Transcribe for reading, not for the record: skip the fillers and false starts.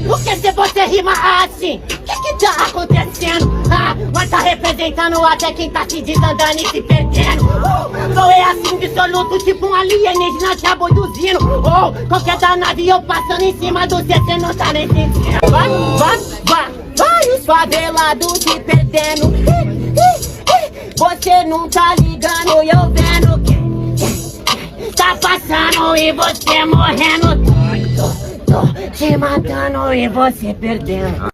Por que se você rima assim? Que tá acontecendo? Mas tá representando até quem tá se desandando e se perdendo. Sou eu assim dissoluto, tipo um alienígena te abduzindo. Qualquer danado eu passando em cima do cê não tá nem sentindo. Vários favelados se perdendo. Você não tá ligando e eu vendo que tá passando e você morrendo. Tô te matando e você perdendo.